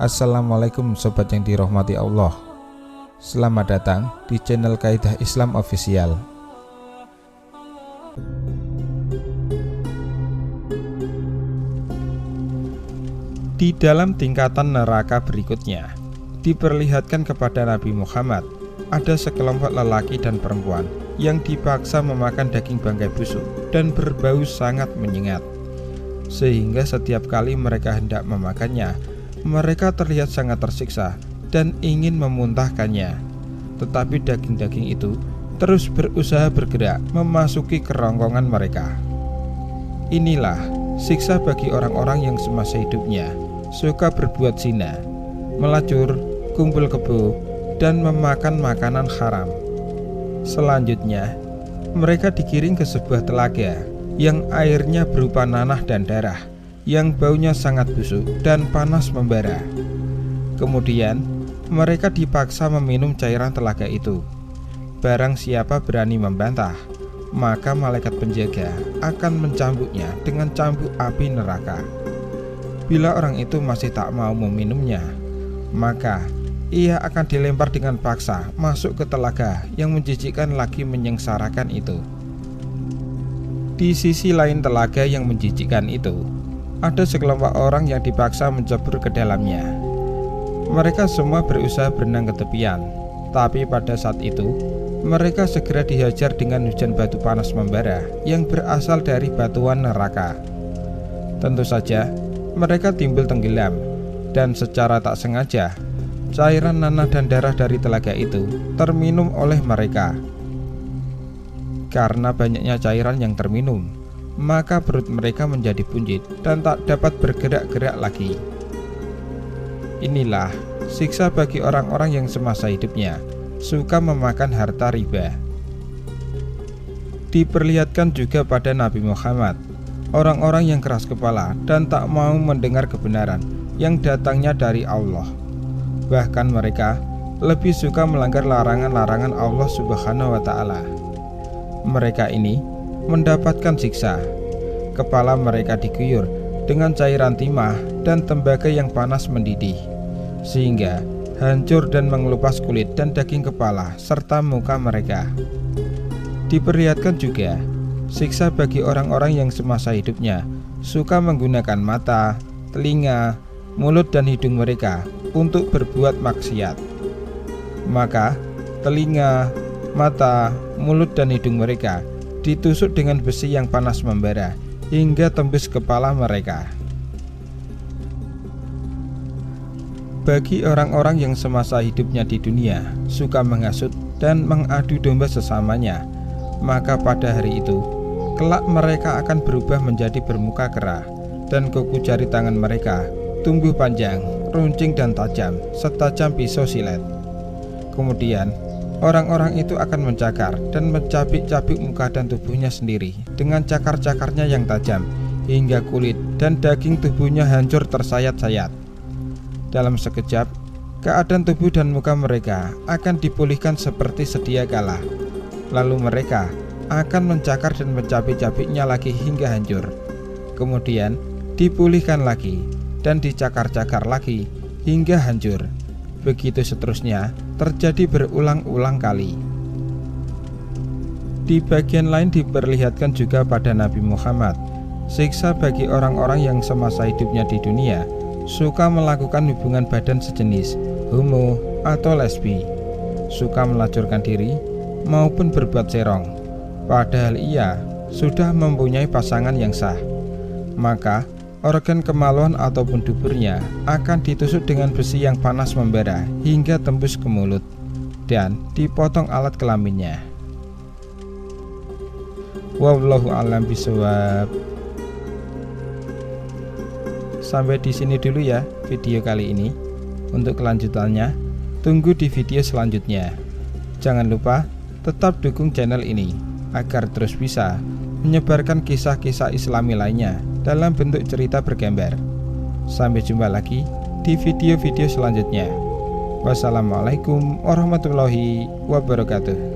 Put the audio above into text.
Assalamualaikum sobat yang dirahmati Allah. Selamat datang di channel Kaidah Islam Official. Di dalam tingkatan neraka berikutnya diperlihatkan kepada Nabi Muhammad ada sekelompok lelaki dan perempuan yang dipaksa memakan daging bangkai busuk dan berbau sangat menyengat, sehingga setiap kali mereka hendak memakannya, mereka terlihat sangat tersiksa dan ingin memuntahkannya. Tetapi daging-daging itu terus berusaha bergerak memasuki kerongkongan mereka. Inilah siksa bagi orang-orang yang semasa hidupnya suka berbuat zina, melacur, kumpul kebo, dan memakan makanan haram. Selanjutnya, mereka digiring ke sebuah telaga yang airnya berupa nanah dan darah, yang baunya sangat busuk dan panas membara. Kemudian mereka dipaksa meminum cairan telaga itu. Barang siapa berani membantah, maka malaikat penjaga akan mencambuknya dengan cambuk api neraka. Bila orang itu masih tak mau meminumnya, maka ia akan dilempar dengan paksa masuk ke telaga yang menjijikkan lagi menyengsarakan itu. Di sisi lain telaga yang menjijikkan itu, ada sekelompok orang yang dipaksa mencebur ke dalamnya. Mereka semua berusaha berenang ke tepian, tapi pada saat itu mereka segera dihajar dengan hujan batu panas membara yang berasal dari batuan neraka. Tentu saja mereka timbul tenggelam, dan secara tak sengaja cairan nanah dan darah dari telaga itu terminum oleh mereka. Karena banyaknya cairan yang terminum, maka perut mereka menjadi buncit dan tak dapat bergerak-gerak lagi. Inilah siksa bagi orang-orang yang semasa hidupnya suka memakan harta riba. Diperlihatkan juga pada Nabi Muhammad orang-orang yang keras kepala dan tak mau mendengar kebenaran yang datangnya dari Allah. Bahkan mereka lebih suka melanggar larangan-larangan Allah Subhanahu wa Ta'ala. Mereka ini mendapatkan siksa. Kepala mereka diguyur dengan cairan timah dan tembaga yang panas mendidih, sehingga hancur dan mengelupas kulit dan daging kepala serta muka mereka. Diperlihatkan juga siksa bagi orang-orang yang semasa hidupnya suka menggunakan mata, telinga, mulut dan hidung mereka untuk berbuat maksiat. Maka telinga, mata, mulut dan hidung mereka ditusuk dengan besi yang panas membara hingga tembus kepala mereka. Bagi orang-orang yang semasa hidupnya di dunia suka menghasut dan mengadu domba sesamanya, maka pada hari itu kelak mereka akan berubah menjadi bermuka kera, dan kuku jari tangan mereka tumbuh panjang, runcing dan tajam setajam pisau silet. Kemudian orang-orang itu akan mencakar dan mencabik-cabik muka dan tubuhnya sendiri dengan cakar-cakarnya yang tajam, hingga kulit dan daging tubuhnya hancur tersayat-sayat. Dalam sekejap, keadaan tubuh dan muka mereka akan dipulihkan seperti sedia kala. Lalu mereka akan mencakar dan mencabik-cabiknya lagi hingga hancur. Kemudian dipulihkan lagi dan dicakar-cakar lagi hingga hancur. Begitu seterusnya terjadi berulang-ulang kali. Di bagian lain diperlihatkan juga pada Nabi Muhammad siksa bagi orang-orang yang semasa hidupnya di dunia suka melakukan hubungan badan sejenis, homo atau lesbi, suka melacurkan diri maupun berbuat serong, padahal ia sudah mempunyai pasangan yang sah. Maka organ kemaluan ataupun duburnya akan ditusuk dengan besi yang panas membara hingga tembus ke mulut dan dipotong alat kelaminnya. Wallahu a'lam bishawab. Sampai di sini dulu ya video kali ini. Untuk kelanjutannya tunggu di video selanjutnya. Jangan lupa tetap dukung channel ini agar terus bisa menyebarkan kisah-kisah Islami lainnya dalam bentuk cerita bergambar. Sampai jumpa lagi di video-video selanjutnya. Wassalamualaikum warahmatullahi wabarakatuh.